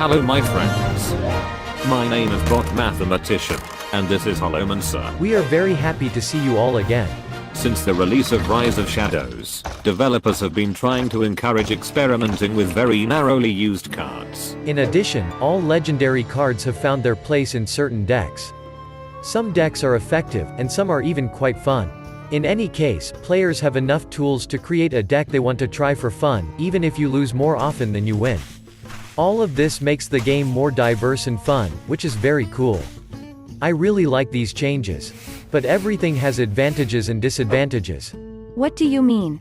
Hello my friends. My name is Bot Mathematician, and this is Holomancer. We are very happy to see you all again. Since the release of Rise of Shadows, developers have been trying to encourage experimenting with very narrowly used cards. In addition, all legendary cards have found their place in certain decks. Some decks are effective, and some are even quite fun. In any case, players have enough tools to create a deck they want to try for fun, even if you lose more often than you win. All of this makes the game more diverse and fun, which is very cool. I really like these changes. But everything has advantages and disadvantages. What do you mean?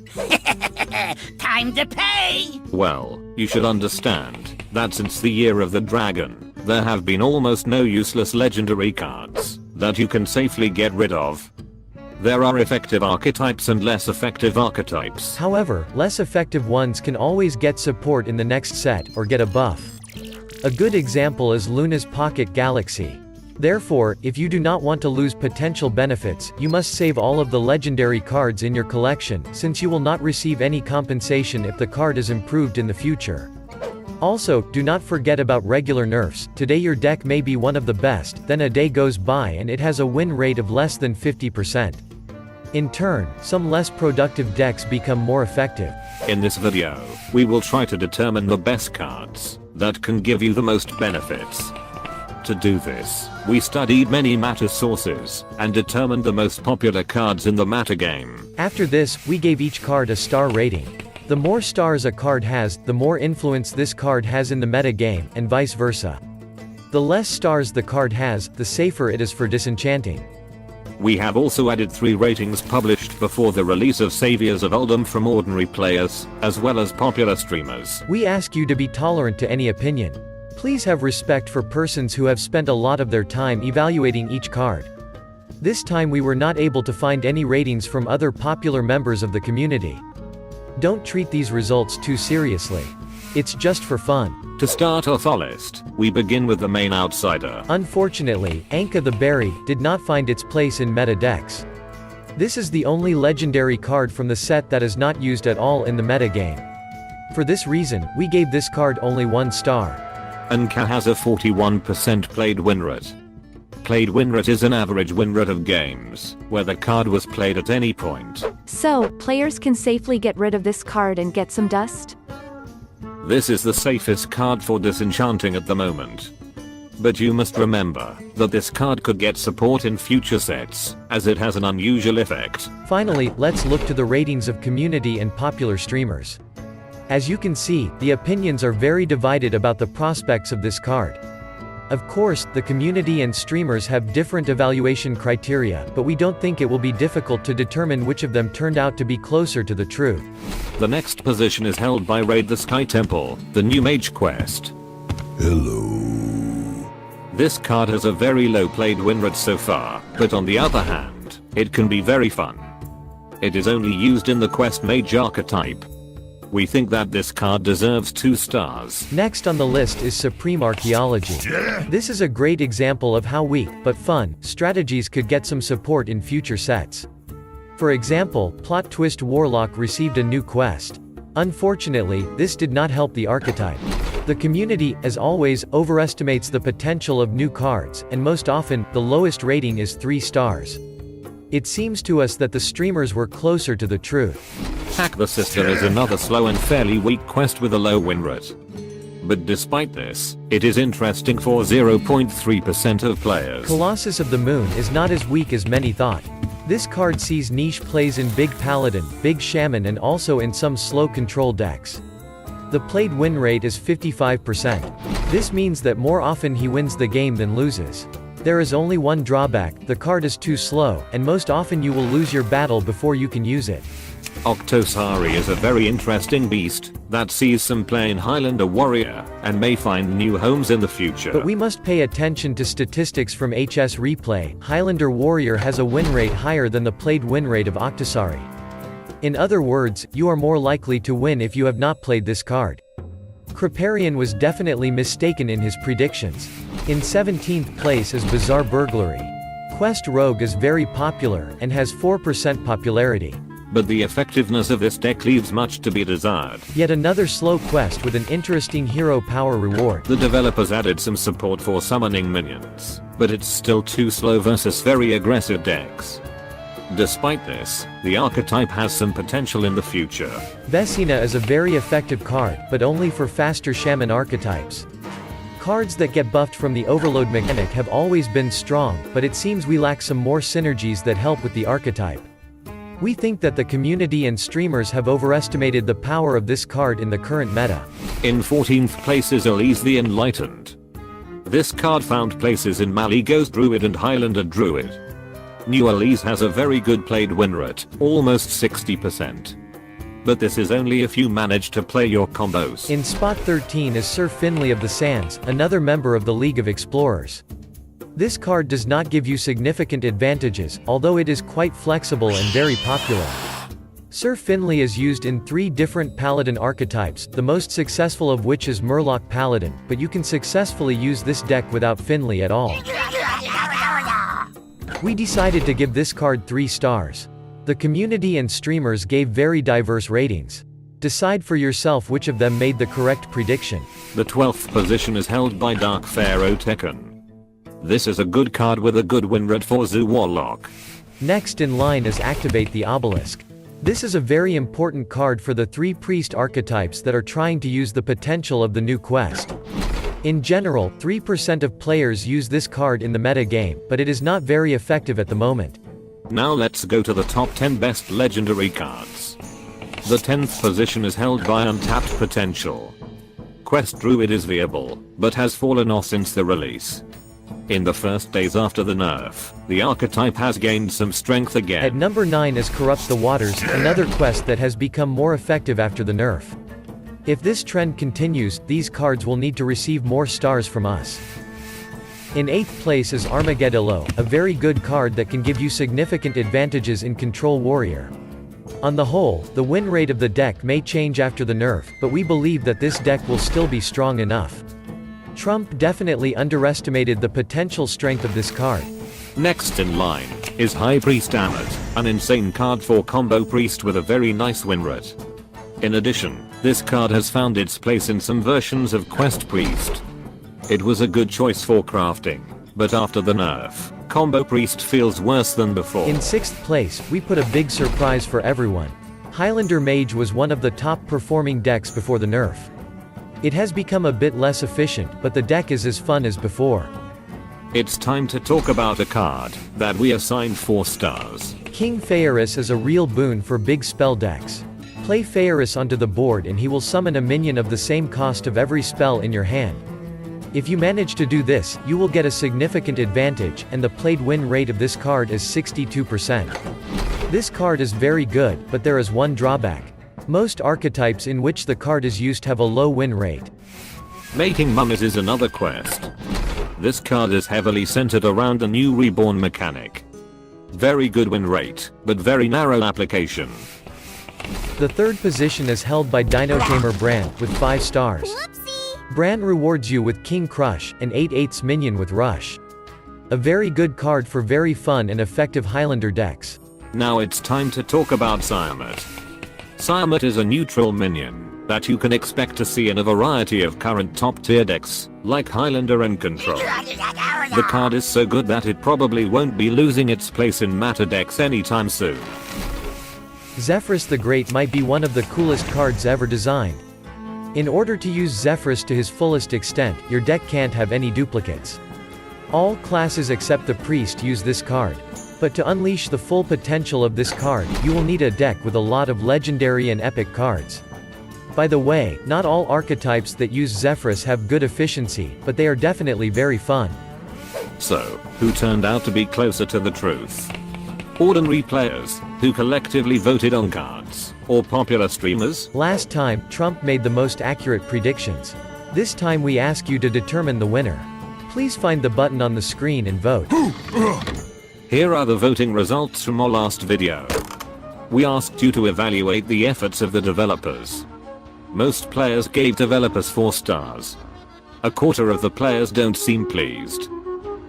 Time to pay! Well, you should understand that since the Year of the Dragon, there have been almost no useless legendary cards that you can safely get rid of. There are effective archetypes and less effective archetypes. However, less effective ones can always get support in the next set, or get a buff. A good example is Luna's Pocket Galaxy. Therefore, if you do not want to lose potential benefits, you must save all of the legendary cards in your collection, since you will not receive any compensation if the card is improved in the future. Also, do not forget about regular nerfs. Today your deck may be one of the best, then a day goes by and it has a win rate of less than 50%. In turn, some less productive decks become more effective. In this video, we will try to determine the best cards that can give you the most benefits. To do this, we studied many meta sources and determined the most popular cards in the meta game. After this, we gave each card a star rating. The more stars a card has, the more influence this card has in the meta game, and vice versa. The less stars the card has, the safer it is for disenchanting. We have also added 3 ratings published before the release of Saviors of Uldum from ordinary players, as well as popular streamers. We ask you to be tolerant to any opinion. Please have respect for persons who have spent a lot of their time evaluating each card. This time we were not able to find any ratings from other popular members of the community. Don't treat these results too seriously. It's just for fun. To start off our list, we begin with the main outsider. Unfortunately, Anka the Berry did not find its place in meta decks. This is the only legendary card from the set that is not used at all in the meta game. For this reason, we gave this card only 1 star. Anka has a 41% played win rate. Played win rate is an average win rate of games where the card was played at any point. So, players can safely get rid of this card and get some dust? This is the safest card for disenchanting at the moment. But you must remember that this card could get support in future sets, as it has an unusual effect. Finally, let's look to the ratings of community and popular streamers. As you can see, the opinions are very divided about the prospects of this card. Of course, the community and streamers have different evaluation criteria, but we don't think it will be difficult to determine which of them turned out to be closer to the truth. The next position is held by Raid the Sky Temple, the new mage quest. Hello. This card has a very low played win rate so far, but on the other hand, it can be very fun. It is only used in the quest mage archetype. We think that this card deserves 2 stars. Next on the list is Supreme Archaeology. This is a great example of how weak, but fun, strategies could get some support in future sets. For example, Plot Twist Warlock received a new quest. Unfortunately, this did not help the archetype. The community, as always, overestimates the potential of new cards, and most often, the lowest rating is 3 stars. It seems to us that the streamers were closer to the truth. Hack the Sister is another slow and fairly weak quest with a low win rate. But despite this, it is interesting for 0.3% of players. Colossus of the Moon is not as weak as many thought. This card sees niche plays in Big Paladin, Big Shaman and also in some slow control decks. The played win rate is 55%. This means that more often he wins the game than loses. There is only one drawback: the card is too slow, and most often you will lose your battle before you can use it. Octosari is a very interesting beast that sees some play in Highlander Warrior and may find new homes in the future. But we must pay attention to statistics from HS Replay. Highlander Warrior has a win rate higher than the played win rate of Octosari. In other words, you are more likely to win if you have not played this card. Kripparrian was definitely mistaken in his predictions. In 17th place is Bizarre Burglary. Quest Rogue is very popular, and has 4% popularity. but the effectiveness of this deck leaves much to be desired. Yet another slow quest with an interesting hero power reward. The developers added some support for summoning minions, but it's still too slow versus very aggressive decks. Despite this, the archetype has some potential in the future. Vecina is a very effective card, but only for faster shaman archetypes. Cards that get buffed from the overload mechanic have always been strong, but it seems we lack some more synergies that help with the archetype. We think that the community and streamers have overestimated the power of this card in the current meta. In 14th place is Elise the Enlightened. This card found places in Malygos Druid and Highlander Druid. New Elise has a very good played win rate, almost 60%. But this is only if you manage to play your combos. In spot 13 is Sir Finley of the Sands, another member of the League of Explorers. This card does not give you significant advantages, although it is quite flexible and very popular. Sir Finley is used in 3 different Paladin archetypes, the most successful of which is Murloc Paladin, but you can successfully use this deck without Finley at all. We decided to give this card 3 stars. The community and streamers gave very diverse ratings. Decide for yourself which of them made the correct prediction. The 12th position is held by Dark Pharaoh Tekken. This is a good card with a good win rate for Zoo Warlock. Next in line is Activate the Obelisk. This is a very important card for the 3 priest archetypes that are trying to use the potential of the new quest. In general, 3% of players use this card in the meta game, but it is not very effective at the moment. Now let's go to the top 10 best legendary cards. The 10th position is held by Untapped Potential. Quest Druid is viable, but has fallen off since the release. In the first days after the nerf, the archetype has gained some strength again. At number 9 is Corrupt the Waters, another quest that has become more effective after the nerf. If this trend continues, these cards will need to receive more stars from us. In 8th place is Armageddon, a very good card that can give you significant advantages in Control Warrior. On the whole, the win rate of the deck may change after the nerf, but we believe that this deck will still be strong enough. Trump definitely underestimated the potential strength of this card. Next in line is High Priest Ammit, an insane card for combo priest with a very nice win rate. In addition, this card has found its place in some versions of Quest Priest. It was a good choice for crafting, but after the nerf, Combo Priest feels worse than before. In 6th place, we put a big surprise for everyone. Highlander Mage was one of the top performing decks before the nerf. It has become a bit less efficient, but the deck is as fun as before. It's time to talk about a card that we assigned 4 stars. King Phaeris is a real boon for big spell decks. Play Phaeris onto the board and he will summon a minion of the same cost of every spell in your hand. If you manage to do this, you will get a significant advantage, and the played win rate of this card is 62%. This card is very good, but there is one drawback. Most archetypes in which the card is used have a low win rate. Making mummies is another quest. This card is heavily centered around the new reborn mechanic. Very good win rate, but very narrow application. The 3rd position is held by Dino Tamer Bran, with 5 stars. Bran rewards you with King Crush, an 8/8 minion with Rush. A very good card for very fun and effective Highlander decks. Now it's time to talk about Siamat. Siamat is a neutral minion that you can expect to see in a variety of current top tier decks, like Highlander and Control. The card is so good that it probably won't be losing its place in meta decks anytime soon. Zephyrus the Great might be one of the coolest cards ever designed. In order to use Zephyrus to his fullest extent, your deck can't have any duplicates. All classes except the priest use this card. But to unleash the full potential of this card, you will need a deck with a lot of legendary and epic cards. By the way, not all archetypes that use Zephyrus have good efficiency, but they are definitely very fun. So, who turned out to be closer to the truth? Ordinary players, who collectively voted on cards, or popular streamers? Last time, Trump made the most accurate predictions. This time we ask you to determine the winner. Please find the button on the screen and vote. Here are the voting results from our last video. We asked you to evaluate the efforts of the developers. Most players gave developers 4 stars. A quarter of the players don't seem pleased.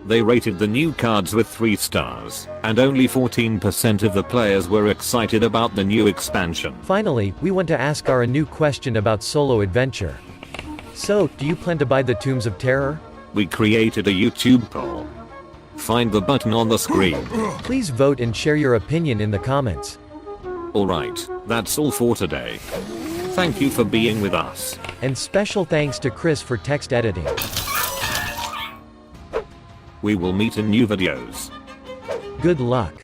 They rated the new cards with 3 stars, and only 14% of the players were excited about the new expansion. Finally, we want to ask our a new question about solo adventure. So, do you plan to buy the Tombs of Terror? We created a YouTube poll. Find the button on the screen. Please vote and share your opinion in the comments. Alright, that's all for today. Thank you for being with us. And special thanks to Chris for text editing. We will meet in new videos. Good luck.